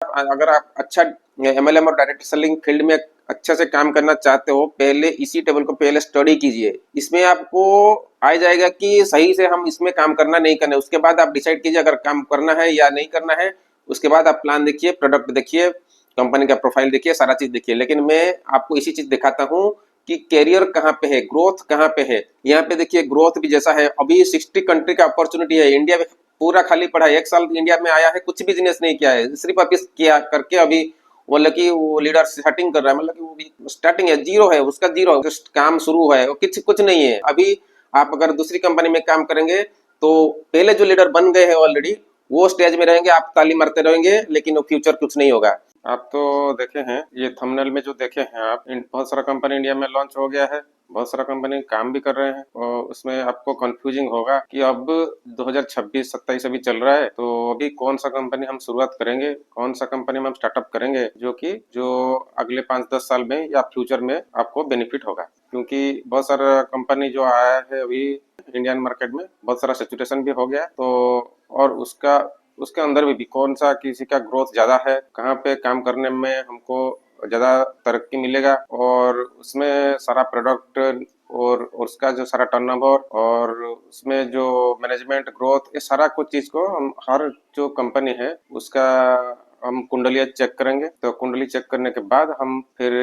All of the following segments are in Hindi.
अगर आप अच्छा एमएलएम और डायरेक्ट सेलिंग फील्ड में अच्छे से काम करना चाहते हो, पहले इसी टेबल को पहले स्टडी कीजिए। इसमें आपको आ जाएगा कि सही से हम इसमें काम करना नहीं करना है। उसके बाद आप डिसाइड कीजिए अगर काम करना है या नहीं करना है। उसके बाद आप प्लान देखिए, प्रोडक्ट देखिए, कंपनी का प्रोफाइल देखिए, सारा चीज देखिए। लेकिन मैं आपको इसी चीज दिखाता हूँ कि कैरियर कहाँ पे है, ग्रोथ कहाँ पे है। यहाँ पे देखिए ग्रोथ भी जैसा है, अभी 60 कंट्री का अपॉर्चुनिटी है। इंडिया में पूरा खाली पड़ा है। 1 साल इंडिया में आया है, कुछ बिजनेस नहीं किया है, सिर्फ अभी किया करके अभी मतलब कि वो लीडर स्टार्टिंग कर रहा है, मतलब कि वो भी स्टार्टिंग है, जीरो है उसका, जीरो काम शुरू है, कुछ कुछ नहीं है अभी। आप अगर दूसरी कंपनी में काम करेंगे तो पहले जो लीडर बन गए हैं ऑलरेडी, वो स्टेज में रहेंगे, आप ताली मारते रहेंगे, लेकिन वो फ्यूचर कुछ नहीं होगा। आप तो देखे हैं ये थंबनेल में जो देखे हैं आप, बहुत सारा कंपनी इंडिया में लॉन्च हो गया है, बहुत सारा कंपनी काम भी कर रहे हैं, और उसमें आपको कंफ्यूजिंग होगा कि अब 2026-27 अभी चल रहा है, तो अभी कौन सा कंपनी हम शुरुआत करेंगे, कौन सा कंपनी में हम स्टार्टअप करेंगे जो अगले 5-10 साल में या फ्यूचर में आपको बेनिफिट होगा। क्योंकि बहुत सारा कंपनी जो आया है अभी इंडियन मार्केट में, बहुत सारा सेचुरेशन भी हो गया, तो और उसका उसके अंदर भी कौन सा किसी का ग्रोथ ज्यादा है, कहाँ पे काम करने में हमको ज्यादा तरक्की मिलेगा, और उसमें सारा प्रोडक्ट और उसका जो सारा टर्नओवर और उसमें जो मैनेजमेंट ग्रोथ, ये सारा कुछ चीज को हम हर जो कंपनी है उसका हम कुंडलियाँ चेक करेंगे। तो कुंडली चेक करने के बाद हम फिर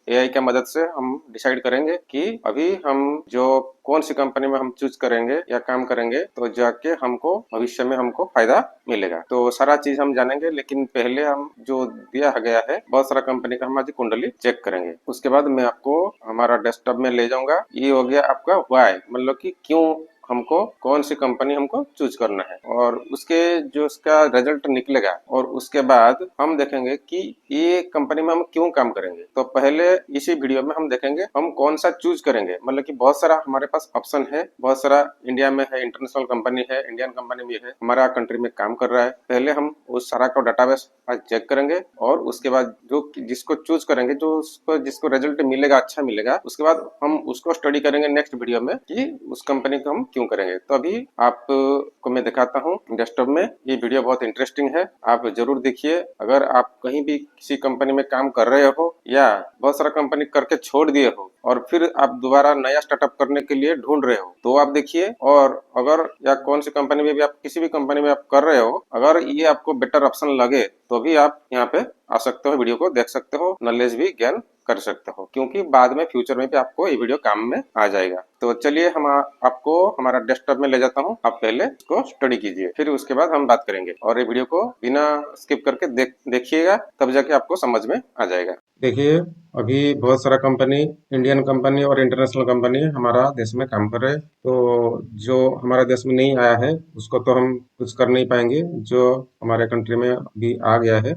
एआई की मदद से हम डिसाइड करेंगे कि अभी हम जो कौन सी कंपनी में हम चूज करेंगे या काम करेंगे, तो जाके हमको भविष्य में हमको फायदा मिलेगा। तो सारा चीज हम जानेंगे, लेकिन पहले हम जो दिया गया है बहुत सारा कंपनी का, हम आज कुंडली चेक करेंगे। उसके बाद मैं आपको हमारा डेस्कटॉप में ले जाऊंगा। ये हो गया आपका वाई, मतलब कि क्यों हमको कौन सी कंपनी हमको चूज करना है, और उसके जो उसका रिजल्ट निकलेगा, और उसके बाद हम देखेंगे कि ये कंपनी में हम क्यों काम करेंगे। तो पहले इसी वीडियो में हम देखेंगे हम कौन सा चूज करेंगे, मतलब कि बहुत सारा हमारे पास ऑप्शन है, बहुत सारा इंडिया में है, इंटरनेशनल कंपनी है, इंडियन कंपनी भी है, हमारा कंट्री में काम कर रहा है। पहले हम उस सारा का डाटाबेस चेक करेंगे, और उसके बाद जो जिसको चूज करेंगे, जो उसको जिसको रिजल्ट मिलेगा अच्छा मिलेगा, उसके बाद हम उसको स्टडी करेंगे नेक्स्ट वीडियो में कि उस कंपनी को हम क्यों करेंगे। तो अभी आपको मैं दिखाता हूँ डेस्कटॉप में। ये वीडियो बहुत इंटरेस्टिंग है, आप जरूर देखिए। अगर आप कहीं भी किसी कंपनी में काम कर रहे हो या बहुत सारा कंपनी करके छोड़ दिए हो और फिर आप दोबारा नया स्टार्टअप करने के लिए ढूंढ रहे हो, तो आप देखिए। और अगर या कौन सी कंपनी में भी आप किसी भी कंपनी में आप कर रहे हो, अगर ये आपको बेटर ऑप्शन लगे तो भी आप यहाँ पे आ सकते हो, वीडियो को देख सकते हो, नॉलेज भी गेन कर सकते हो, क्योंकि बाद में फ्यूचर में भी आपको ये वीडियो काम में आ जाएगा। तो चलिए हम आपको हमारा डेस्कटॉप में ले जाता हूँ, आप पहले इसको स्टडी कीजिए, फिर उसके बाद हम बात करेंगे। और ये वीडियो को बिना स्किप करके देखिएगा, तब जाके आपको समझ में आ जाएगा। देखिए अभी बहुत सारा कंपनी, इंडियन कंपनी और इंटरनेशनल कंपनी हमारा देश में काम कर रहे हैं। तो जो हमारे देश में नहीं आया है उसको तो हम कुछ कर नहीं पाएंगे, जो हमारे कंट्री में अभी आ गया है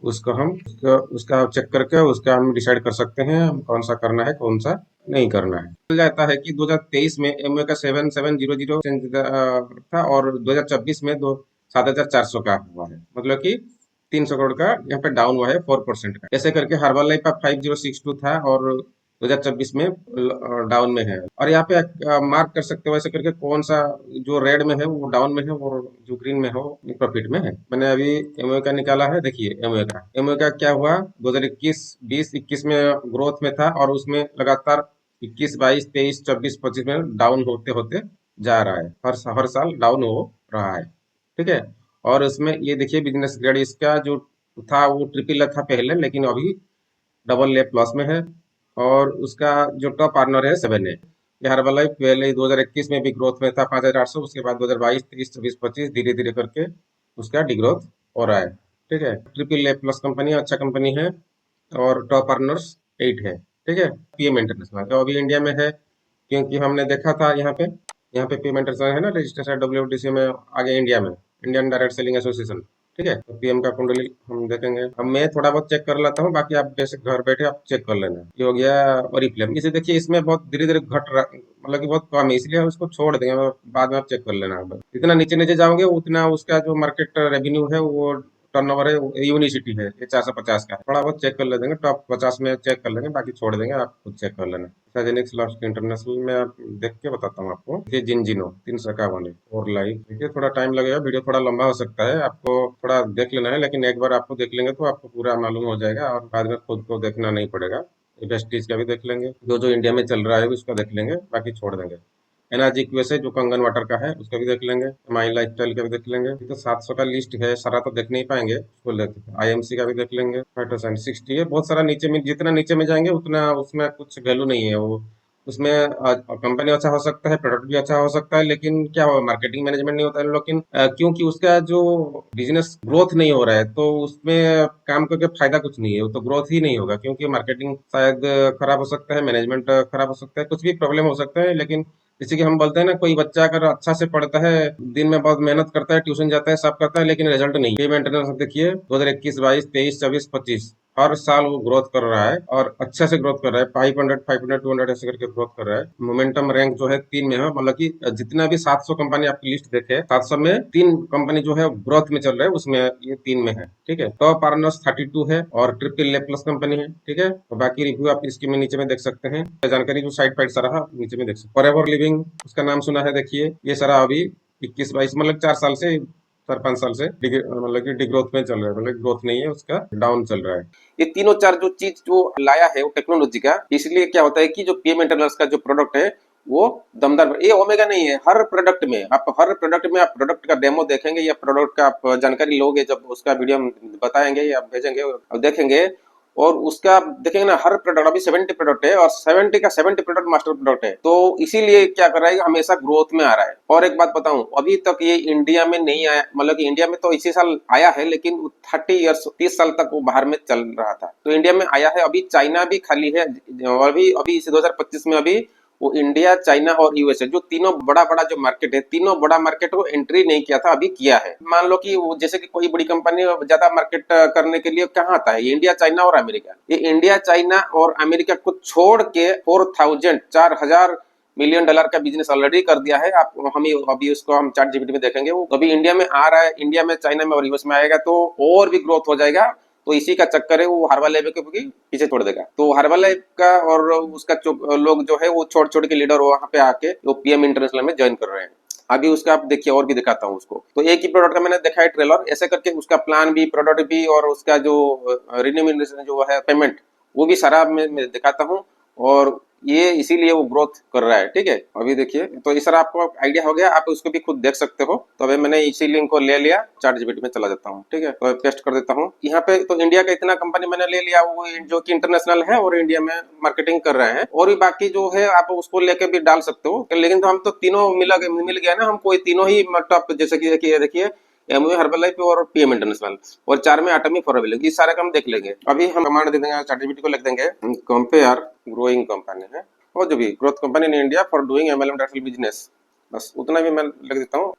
उसको हम उसका चेक करके उसका हम डिसाइड कर सकते हैं हम कौन सा करना है, कौन सा नहीं करना है। मिल जाता है कि 2023 में एमओए का 7700 था, और 2026 में 7400 का हुआ है, मतलब कि 300 करोड़ का यहाँ पे डाउन हुआ है 4% का। ऐसे करके हर्बल लाइफ का 5062 था और 2026 में डाउन में है। और यहाँ पे मार्क कर सकते हो ऐसे करके कौन सा जो रेड में है वो डाउन में है, और जो ग्रीन में है वो प्रॉफिट में है। मैंने अभी एमओए का निकाला है, देखिए एमओए का क्या हुआ। 2021, 20, 21 में ग्रोथ में था, और उसमें लगातार 21, 22, 23, 24, 25 में डाउन होते होते जा रहा है। हर साल डाउन हो रहा है, ठीक है। और उसमें ये देखिए बिजनेस ग्रेड इसका जो था वो ट्रिपल था पहले, लेकिन अभी डबल ए प्लस में है। और उसका जो टॉप अर्नर है 7 है। ये हर्बल पहले 2021 में भी ग्रोथ में था 5800, उसके बाद 2022, 23, 24, 25 धीरे धीरे करके उसका डिग्रोथ हो रहा है, ठीक है। ट्रिपल ए प्लस कंपनी, अच्छा कंपनी है, और टॉप अर्नर्स 8 है, ठीक है। पीएम इंटरनेशनल तो अभी इंडिया में है, क्योंकि हमने देखा था यहाँ पे पीएम इंटरनेशनल है ना, रजिस्ट्रेशन डब्ल्यूटीसी में आगे इंडिया में, इंडियन डायरेक्ट सेलिंग एसोसिएशन, ठीक है। तो पीएम का कुंडली हम देखेंगे। अब मैं थोड़ा बहुत चेक कर लेता हूँ, बाकी आप जैसे घर बैठे आप चेक कर लेना। ये हो गया ओरिफ्लेम, इसे देखिए इसमें बहुत धीरे धीरे घट रहा, मतलब कि बहुत कम है, इसलिए हम उसको छोड़ देंगे, बाद में आप चेक कर लेना। जितना नीचे नीचे जाओगे उतना उसका जो मार्केट रेवेन्यू है वो टर्नओवर है यूनिसिटी है, ये 450 का है। थोड़ा बहुत चेक कर ले देंगे, टॉप 50 में चेक कर लेंगे, बाकी छोड़ देंगे, आप खुद चेक कर लेना। साइजेनिक्स लास्ट इंटरनेशनल में आप देख के बताता हूँ आपको। ये जिनजिनो 351 है और लाइव। देखिए थोड़ा टाइम लगेगा, वीडियो थोड़ा लंबा हो सकता है, आपको थोड़ा देख लेना है, लेकिन एक बार आपको देख लेंगे तो आपको पूरा मालूम हो जाएगा और बाद में खुद को देखना नहीं पड़ेगा। वेस्टीज का भी देख लेंगे, जो जो इंडिया में चल रहा है उसका देख लेंगे, बाकी छोड़ देंगे। एनर्जी क्यूएसए जो कंगन वाटर का है उसका भी देख लेंगे, माई लाइफस्टाइल का भी देख लेंगे। ये तो 700 का लिस्ट है, सारा तो देख नहीं पाएंगे, उसको लेते आईएमसी का भी देख लेंगे। फाइटोसन 60 है, बहुत सारा नीचे में, जितना नीचे में जाएंगे उतना उसमें कुछ वैल्यू नहीं है। वो उसमें कंपनी अच्छा हो सकता है, प्रोडक्ट भी अच्छा हो सकता है, लेकिन क्या हो, मार्केटिंग मैनेजमेंट नहीं होता है, लेकिन क्योंकि उसका जो बिजनेस ग्रोथ नहीं हो रहा है तो उसमें काम करके फायदा कुछ नहीं है, वो तो ग्रोथ ही नहीं होगा, क्योंकि मार्केटिंग शायद खराब हो सकता है, मैनेजमेंट खराब हो सकता है, कुछ भी प्रॉब्लम हो सकता है। लेकिन जैसे कि हम बोलते हैं ना, कोई बच्चा अगर अच्छा से पढ़ता है, दिन में बहुत मेहनत करता है, ट्यूशन जाता है, सब करता है, लेकिन रिजल्ट नहीं। पे मेंटेनेंस देखिए 2021, 22, 23, 24, 25 हर साल वो ग्रोथ कर रहा है और अच्छे से ग्रोथ कर रहा है, 500, 500, 200 ऐसे करके ग्रोथ कर रहा है। मोमेंटम रैंक जो है 3 में है, मतलब कि जितना भी 700 कंपनी आपकी लिस्ट देखे, 700 में 3 कंपनी जो है ग्रोथ में चल रहे हैं, उसमें ये 3 में है। ठीक है, टॉप अर्नर्स 32 है और ट्रिपल ए प्लस कंपनी है। ठीक है, तो बाकी रिव्यू आप इसके में नीचे में देख सकते हैं, जानकारी जो साइड फाइड सारा आप नीचे में देख सकते हैं। फॉरएवर लिविंग उसका नाम सुना है, देखिए ये सारा अभी 21-22 मतलब 4 साल से 4-5 साल से मतलब कि डिग्रोथ में चल रहा है, मतलब ग्रोथ नहीं है उसका, डाउन चल रहा है। ये तीनों चार जो चीज जो लाया है वो टेक्नोलॉजी का, इसलिए क्या होता है कि जो पीएम इंटरनेशनल का जो प्रोडक्ट है वो दमदार। ये ओमेगा नहीं है, हर प्रोडक्ट में आप प्रोडक्ट का डेमो देखेंगे या प्रोडक्ट का आप जानकारी लोगे, जब उसका वीडियो हम बताएंगे या भेजेंगे और देखेंगे, और उसका आप देखेंगे ना, हर प्रोडक्ट अभी 70 प्रोडक्ट है और 70 का 70 प्रोडक्ट मास्टर प्रोडक्ट है, तो इसीलिए क्या कर रहा है, हमेशा ग्रोथ में आ रहा है। और एक बात बताऊं, अभी तक ये इंडिया में नहीं आया, मतलब कि इंडिया में तो इसी साल आया है, लेकिन 30 साल तक वो बाहर में चल रहा था, तो इंडिया में आया है। अभी चाइना भी खाली है, और अभी अभी इस 2025 में अभी वो इंडिया, चाइना और यूएसए जो तीनों बड़ा बड़ा जो मार्केट है, तीनों बड़ा मार्केट को एंट्री नहीं किया था, अभी किया है। मान लो कि वो जैसे कि कोई बड़ी कंपनी ज्यादा मार्केट करने के लिए कहाँ आता है, ये इंडिया, चाइना और अमेरिका। ये इंडिया, चाइना और अमेरिका को छोड़ के 4,000 मिलियन डॉलर का बिजनेस ऑलरेडी कर दिया है। आप हम अभी उसको हम चैट जीपीटी में देखेंगे, वो अभी इंडिया में आ रहा है, इंडिया में, चाइना में और यूएस में आएगा तो और भी ग्रोथ हो जाएगा। तो इसी का चक्कर है, वो हर्बल लाइफ को भी पीछे छोड़ देगा। तो हर्बल लाइफ का और उसका लोग जो है वो छोड़ छोड़ के लीडर वहां पे आके वो पीएम इंटरनेशनल में ज्वाइन कर रहे हैं। अभी उसका आप देखिए, और भी दिखाता हूँ उसको। तो एक ही प्रोडक्ट का मैंने देखा है ट्रेलर, ऐसे करके उसका प्लान भी, प्रोडक्ट भी, और उसका जो रिन्यूमिनेशन जो है पेमेंट, वो भी सारा मैं दिखाता हूँ। और ये इसीलिए वो ग्रोथ कर रहा है। ठीक है, अभी देखिए, तो इस तरह आपको आइडिया हो गया, आप उसको भी खुद देख सकते हो। तो अभी मैंने इसी लिंक को ले लिया, चैट जीपीटी में चला जाता हूँ। ठीक है, तो पेस्ट कर देता हूँ यहाँ पे। तो इंडिया का इतना कंपनी मैंने ले लिया, वो जो कि इंटरनेशनल है और इंडिया में मार्केटिंग कर रहे हैं, और भी बाकी जो है आप उसको लेके भी डाल सकते हो। लेकिन तो हम तो तीनों मिल गया ना हमको, तीनों ही टॉप, जैसे कि देखिए एमवे हर्बल लाइफ और पीएम इंटरनेशनल, और 4 में एटमी फॉर ये सारे काम देख लेंगे। अभी हम कमांड दे देंगे, सर्टिफिकेट को लिख देंगे कंपेयर ग्रोइंग कंपनी है, और जो भी growth company in India for doing MLM direct business, बस उतना भी मैं लिख देता हूँ।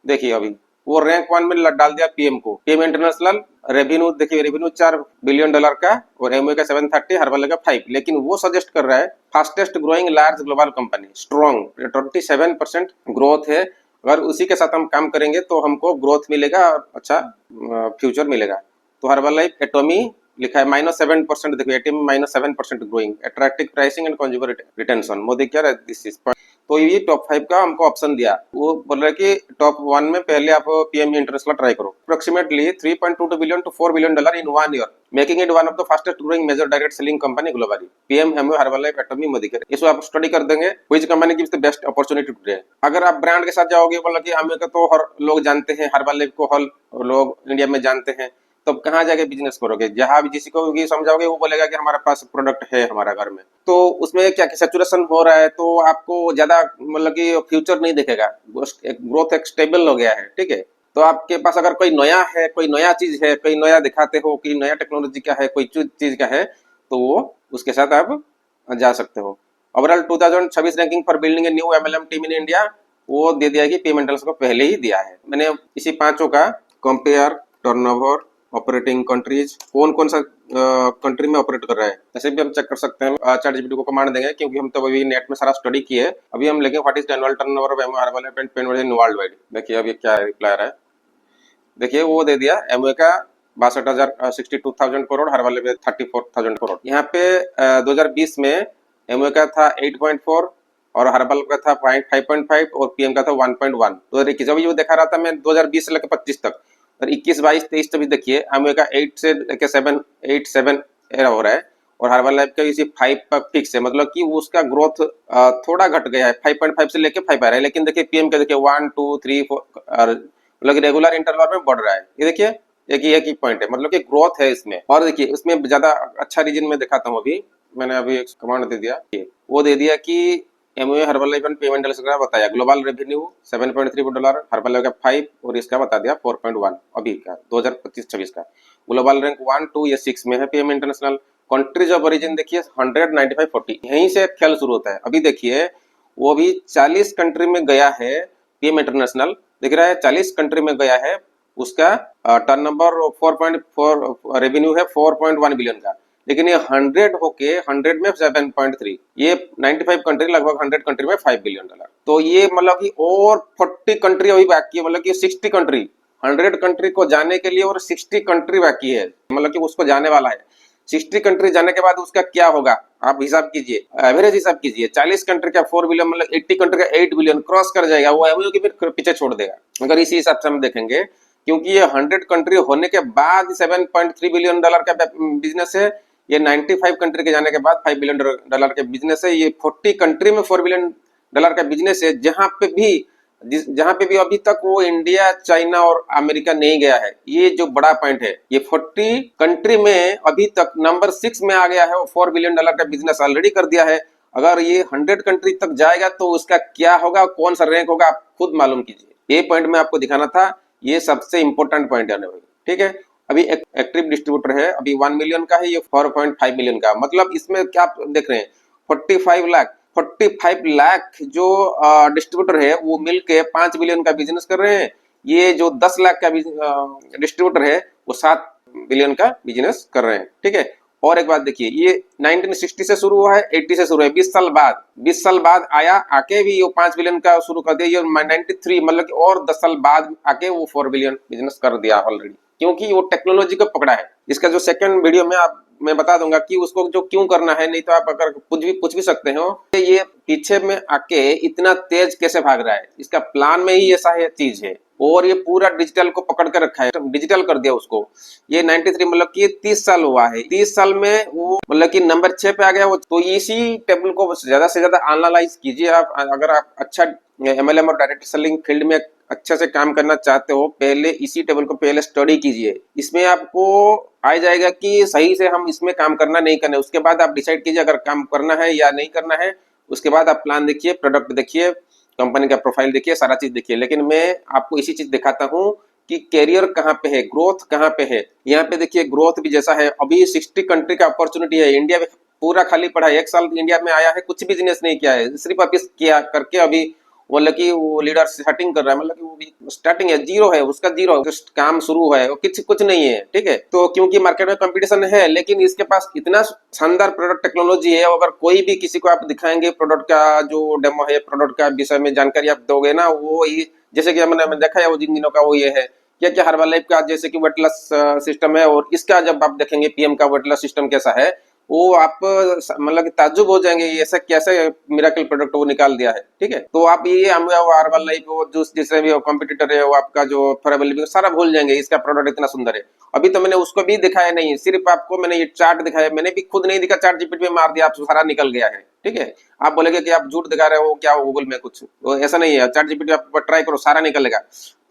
देखिए अभी वो रैंक 1 में डाल दिया पीएम को, पीएम इंटरनेशनल। रेवेन्यू देखिए, रेवेन्यू $4 बिलियन का, और एमवे का 730, हर्बल का 5। लेकिन वो सजेस्ट कर रहा है fastest growing large global company, strong 27% growth है। अगर उसी के साथ हम काम करेंगे तो हमको ग्रोथ मिलेगा और अच्छा फ्यूचर मिलेगा। तो हर्बल लाइफ एटॉमी लिखा है -7%, देखो ATM -7% growing, attractive pricing and consumer retention. Modi क्या दिस इज, तो ये टॉप 5 का हमको ऑप्शन दिया। वो बोल रहा है कि टॉप 1 में पहले आप पीएम इंटरनेशनल ट्राई करो। Approximately $3.22 billion to $4 billion in 1 year, making it one of the fastest growing major direct selling company globally. PM हेमो herbal life Atomy Modi care, इसको आप स्टडी कर देंगे, which company gives the best opportunity today. अगर आप ब्रांड के साथ जाओगे, बोला कि हमें तो हर लोग जानते हैं, हर्बल लाइफ को हर लोग इंडिया में जानते हैं, तब कहाँ जाके बिजनेस करोगे? जहां भी जिसी को भी समझाओगे वो बोलेगा कि हमारे पास प्रोडक्ट है हमारा घर में। तो उसमें क्या सैचुरेशन हो रहा है, तो आपको ज्यादा मतलब कि फ्यूचर नहीं दिखेगा, ग्रोथ एक स्टेबल हो गया है। ठीक है, तो आपके पास अगर कोई नया है, कोई नया चीज है, कोई नया दिखाते हो कि नया टेक्नोलॉजी का है, कोई चीज का है, तो वो उसके साथ आप जा सकते हो। Overall 2026 ranking for building a new MLM team in India, वो दे दिया कि पेमेंटल्स को पहले ही दिया है मैंने। इसी पांचों का कंपेयर, टर्नओवर, ऑपरेटिंग कंट्रीज, कौन कौन सा कंट्री में ऑपरेट कर रहा है, ऐसे भी हम चेक कर सकते हैं। चैट जीपीटी को कमांड देंगे, क्योंकि हम तो अभी नेट में सारा स्टडी किए। अभी हम लेंगे what is the annual turnover of एमओ हर्बल लाइफ एंड पेन वर्ल्ड वाइड। देखिए अभी क्या रिप्लाई आ रहा है, देखिए वो दे दिया एमवे का 62,000 करोड़, हर वाले में 34,000 करोड़। यहाँ पे 2020 में एमवे का था 8.4 और हर्बल का था 5.5 और पीएम का था 1.1। तो देखिए जब ये देखा रहा था मैं 2020 से लेकर 25 तक, और 21, 22, 23 तक भी देखिए एमवे का 8 से लेकर 7, 8, 7 हो रहा है, और हर्बल लाइफ का इसी 5 पर फिक्स है, मतलब कि उसका ग्रोथ थोड़ा घट गया है, 5.5 से लेके 5 आ रहा है। लेकिन देखिए पीएम का देखिए 1, 2, 3, 4 मतलब रेगुलर इंटरवल में बढ़ रहा है। ये देखिए एक ही पॉइंट है, मतलब कि ग्रोथ है इसमें। और देखिए इसमें ज्यादा अच्छा रीजन में दिखाता हूँ। अभी मैंने अभी एक कमांड दे दिया, वो दे दिया कि MOA herbal life payment dollars का बताया, ग्लोबल रेवेन्यू $7.3 हर्बल लाइफ का 5 और इसका बता दिया 4.1 अभी का 2025-26 का। ग्लोबल रैंक 1, 2 या 6 में है PM international. Countries of origin देखिए 195, 40, यहीं से खेल शुरू होता है। अभी देखिए वो भी 40 कंट्री में गया है पीएम इंटरनेशनल, दिख रहा है 40 कंट्री में गया है। उसका टर्न नंबर 4.4 रेवेन्यू है 4.1 बिलियन का, लेकिन ये 100 होके 100 में 7.3, ये 95 कंट्री, लगभग 100 कंट्री में $5 बिलियन। तो ये मतलब कि और 40 कंट्री अभी बाकी है, मतलब कि 60 कंट्री, 100 कंट्री को जाने के लिए और 60 कंट्री बाकी है, मतलब कि उसको जाने वाला है। 60 कंट्री जाने के बाद उसका क्या होगा आप हिसाब कीजिए, एवरेज हिसाब कीजिए। 40 कंट्री का 4 बिलियन मतलब 80 कंट्री का 8 बिलियन क्रॉस कर जाएगा, वो एमओयू के फिर पीछे छोड़ देगा अगर इसी हिसाब से हम देखेंगे। क्योंकि ये 100 कंट्री होने के बाद $7.3 बिलियन का बिजनेस है, ये 95 कंट्री के जाने के बाद $5 बिलियन के बिजनेस है, ये 40 कंट्री में $4 बिलियन का बिजनेस है, जहां पे भी अभी तक वो इंडिया, चाइना और अमेरिका नहीं गया है। ये जो बड़ा पॉइंट है, ये 40 कंट्री में अभी तक नंबर 6 में आ गया है, और $4 बिलियन का बिजनेस ऑलरेडी कर दिया है। अगर ये 100 कंट्री तक जाएगा तो उसका क्या होगा, कौन सा रैंक होगा, आप खुद मालूम कीजिए। ये पॉइंट मैं आपको दिखाना था, ये सबसे इंपॉर्टेंट पॉइंट है। ठीक है, अभी एक एक्टिव डिस्ट्रीब्यूटर है, अभी 1 मिलियन का है, ये 4.5 मिलियन का, मतलब इसमें क्या आप देख रहे हैं 45 लाख जो डिस्ट्रीब्यूटर है वो मिलके 5 बिलियन का बिजनेस कर रहे हैं। ये जो 10 लाख का डिस्ट्रीब्यूटर है वो 7 बिलियन का बिजनेस कर रहे हैं। ठीक है, और एक बात देखिए, ये 1960 से शुरू हुआ है, 80 से शुरू है, 20 साल बाद आया, आके भी वो 5 बिलियन का शुरू कर दिया। ये 93 मतलब कि और 10 साल बाद आके वो 4 बिलियन बिजनेस कर दिया ऑलरेडी, क्योंकि वो टेक्नोलॉजी को पकड़ा है। इसका जो सेकंड वीडियो में मैं बता दूंगा कि उसको जो क्यों करना है, नहीं तो आप अगर पूछ भी सकते हो ये पीछे में आके इतना तेज कैसे भाग रहा है, इसका प्लान में ही ऐसा है चीज है। और ये पूरा डिजिटल को पकड़ कर रखा है, डिजिटल कर दिया उसको। ये 93 मतलब कि 30 साल हुआ है, 30 साल में वो मतलब कि नंबर 6 पे आ गया वो। तो इसी टेबल को ज्यादा से ज्यादा एनालाइज कीजिए आप, अगर आप अच्छा एमएलएम और डायरेक्ट सेलिंग फील्ड में अच्छे से काम करना चाहते हो, पहले इसी टेबल को पहले स्टडी कीजिए। इसमें आपको आ जाएगा कि सही से हम इसमें काम करना नहीं करना है। उसके बाद आप डिसाइड कीजिए अगर काम करना है या नहीं करना है। उसके बाद आप प्लान देखिए, प्रोडक्ट देखिए, कंपनी का प्रोफाइल देखिए, सारा चीज देखिए। लेकिन मैं आपको इसी चीज दिखाता हूँ कि कैरियर कहाँ पे है, ग्रोथ कहाँ पे है। यहाँ पे देखिए ग्रोथ भी जैसा है, अभी 60 कंट्री का अपॉर्चुनिटी है। इंडिया में पूरा खाली पड़ा है, 1 साल इंडिया में आया है, कुछ बिजनेस नहीं किया है, सिर्फ अभी किया करके अभी मतलब कि वो लीडर स्टार्टिंग कर रहा है, मतलब कि वो भी स्टार्टिंग है, जीरो है उसका, जीरो काम शुरू है, कुछ नहीं है। ठीक है, तो क्योंकि मार्केट में कंपटीशन है, लेकिन इसके पास इतना शानदार प्रोडक्ट टेक्नोलॉजी है, अगर कोई भी किसी को आप दिखाएंगे प्रोडक्ट का जो डेमो है, प्रोडक्ट का विषय में जानकारी आप दोगे ना, वो ही जैसे कि मैंने देखा है वो जिन दिनों का वो ये है क्या क्या हर्बल लाइफ का जैसे कि वेटलेस सिस्टम है, और इसका जब आप देखेंगे पीएम का वेटलेस सिस्टम कैसा है, वो आप मतलब कि ताज्जुब हो जाएंगे, ऐसा कैसे मिराकल प्रोडक्ट वो निकाल दिया है। ठीक है, तो आप ये हर्बल लाइफ वो जिससे भी कॉम्पिटिटर है वो आपका जो फॉरएवर सारा भूल जाएंगे, इसका प्रोडक्ट इतना सुंदर है। अभी तो मैंने उसको भी दिखाया नहीं, सिर्फ आपको मैंने ये चार्ट दिखाया, मैंने भी खुद नहीं दिखा, चार्ट जीपीटी में मार दिया, आप सारा निकल गया है। ठीक है, आप बोलेगे कि आप झूठ दिखा रहे हो क्या गूगल में, कुछ तो ऐसा नहीं है, चार्ट जीपीटी आप ट्राई करो, सारा निकलेगा।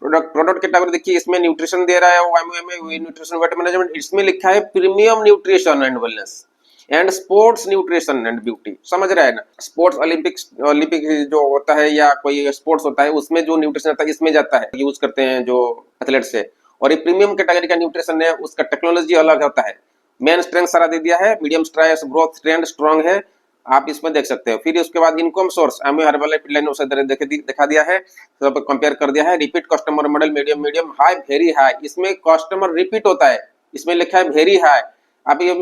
प्रोडक्ट कैटेगरी देखिए, इसमें न्यूट्रिशन दे रहा है वो एमओएम न्यूट्रिशन वेट मैनेजमेंट, इसमें लिखा है premium nutrition and wellness and sports nutrition and beauty. समझ रहा है ना, स्पोर्ट्स ओलंपिक जो होता है या कोई स्पोर्ट्स होता है उसमें जो न्यूट्रिशन आता है इसमें जाता है, यूज करते हैं जो एथलेट्स है। और ये प्रीमियम कैटेगरी का न्यूट्रिशन है, उसका टेक्नोलॉजी अलग होता है। मेन स्ट्रेंथ सारा दे दिया है, medium stress growth trend strong है, आप इसमें देख सकते हो। फिर उसके बाद इनकम सोर्स हर्बल लाइन दिखा दिया है, सब कंपेयर कर दिया है। Repeat customer model medium, high, very high, इसमें कस्टमर रिपीट होता है, इसमें लिखा है वेरी हाई। आप ये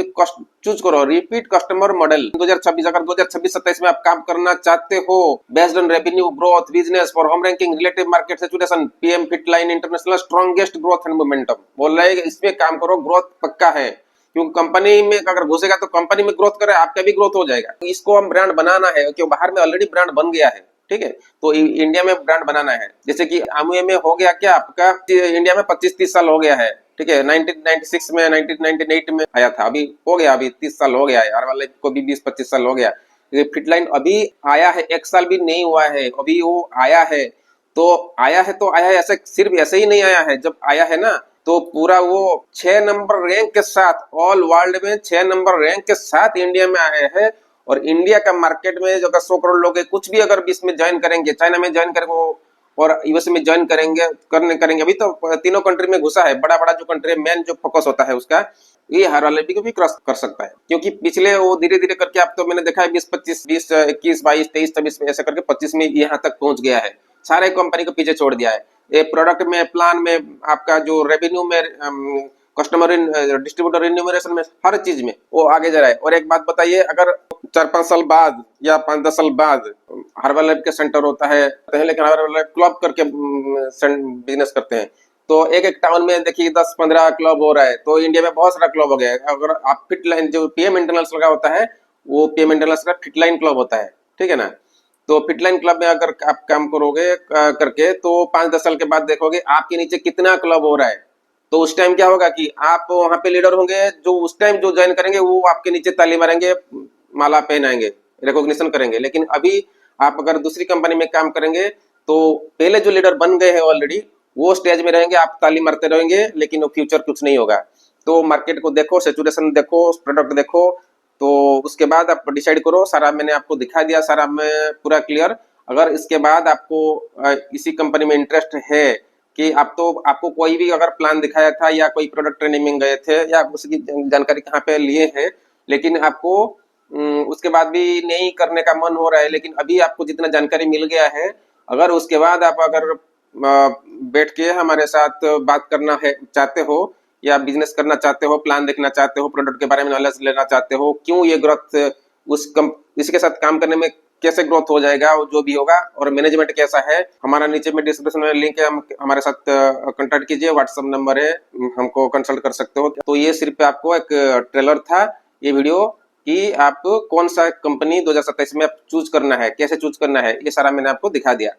चूज करो रिपीट कस्टमर मॉडल 2026। अगर 2026-27 में आप काम करना चाहते हो based on revenue growth business for home ranking relative market situation PM FitLine international strongest growth and momentum बोल रहा है इसमें काम करो, ग्रोथ पक्का है। क्योंकि कंपनी में अगर घुसेगा तो कंपनी में ग्रोथ करे, आपका भी ग्रोथ हो जाएगा। इसको हम ब्रांड बनाना है क्योंकि बाहर में ऑलरेडी ब्रांड बन गया है, ठीक है, तो इंडिया में ब्रांड बनाना है। जैसे कि अमूय में हो गया क्या आपका, इंडिया में 25-30 साल हो गया है, ठीक है, 1996 में 1998 में आया था, अभी हो गया, अभी 30 साल हो गया है, हर वाले को भी 20-25 साल हो गया। ये फिटलाइन अभी आया है, 1 साल भी नहीं हुआ है, अभी वो आया है। तो आया है तो आया है, ऐसे सिर्फ ऐसे ही नहीं आया है, जब आया है ना तो पूरा वो 6 नंबर रैंक के साथ ऑल वर्ल्ड में 6 नंबर रैंक के साथ इंडिया में आए हैं। और इंडिया का मार्केट में जो 100 करोड़ लोग हैं, कुछ भी अगर इसमें ज्वाइन करेंगे, चाइना में ज्वाइन करेंगे और यूएस में ज्वाइन करेंगे, अभी तो तीनों कंट्री में घुसा है, बड़ा बड़ा जो कंट्री मेन जो फोकस होता है उसका, ये हर वाले को भी क्रॉस कर सकता है। क्योंकि पिछले वो धीरे धीरे करके, आप तो मैंने देखा है 20-25, 20, 21, 22, 23, 24 में ऐसा करके 25 में यहाँ तक पहुंच गया है, सारे कंपनी को पीछे छोड़ दिया है। ये प्रोडक्ट में, प्लान में, आपका जो रेवेन्यू में, कस्टमर डिस्ट्रीब्यूटर रिन्यूमरेशन में, हर चीज में वो आगे जा रहा है। और एक बात बताइए, अगर 4-5 साल बाद या 5-10 साल बाद हर्बल लाइफ के सेंटर होता है, लेकिन हर्बल लाइफ क्लब करके बिजनेस करते हैं, तो एक टाउन में देखिए 10-15 क्लब हो रहा है, तो इंडिया में बहुत सारा क्लब हो गया है। अगर आप फिटलाइन जो पीएम इंटरनेशनल का होता है, वो पीएम इंटरनेशनल का फिटलाइन क्लब होता है, ठीक है ना। तो फिटलाइन क्लब में अगर आप काम करोगे करके, तो 5-10 साल के बाद देखोगे आपके नीचे कितना क्लब हो रहा है। तो उस टाइम क्या होगा कि आप वहां पे लीडर होंगे, जो उस टाइम जो ज्वाइन करेंगे वो आपके नीचे ताली मारेंगे, माला पहनाएंगे, रिकॉग्निशन करेंगे। लेकिन अभी आप अगर दूसरी कंपनी में काम करेंगे तो पहले जो लीडर बन गए हैं ऑलरेडी, वो स्टेज में रहेंगे, आप ताली मारते रहेंगे, लेकिन वो फ्यूचर कुछ नहीं होगा। तो मार्केट को देखो, सिचुएशन देखो, प्रोडक्ट देखो, तो उसके बाद आप डिसाइड करो। सारा मैंने आपको दिखा दिया, सारा मैं पूरा क्लियर। अगर इसके बाद आपको इसी कंपनी में इंटरेस्ट है कि आपको कोई भी अगर प्लान दिखाया था या कोई प्रोडक्ट ट्रेनिंग में गए थे या उसकी जानकारी कहाँ पे लिए हैं, लेकिन आपको उसके बाद भी नहीं करने का मन हो रहा है, लेकिन अभी आपको जितना जानकारी मिल गया है, अगर उसके बाद आप अगर बैठ के हमारे साथ बात करना है चाहते हो, या बिजनेस करना चाहते हो, प्लान देखना चाहते हो, प्रोडक्ट के बारे में नॉलेज लेना चाहते हो, क्यों ये ग्रोथ इसके साथ काम करने में कैसे ग्रोथ हो जाएगा, जो भी होगा, और मैनेजमेंट कैसा है, हमारा नीचे में डिस्क्रिप्शन में लिंक है, हमारे साथ कांटेक्ट कीजिए, व्हाट्सएप नंबर है, हमको कंसल्ट कर सकते हो। तो ये सिर्फ आपको एक ट्रेलर था ये वीडियो, कि आप कौन सा कंपनी 2027 में आप चूज करना है, कैसे चूज करना है, ये सारा मैंने आपको दिखा दिया।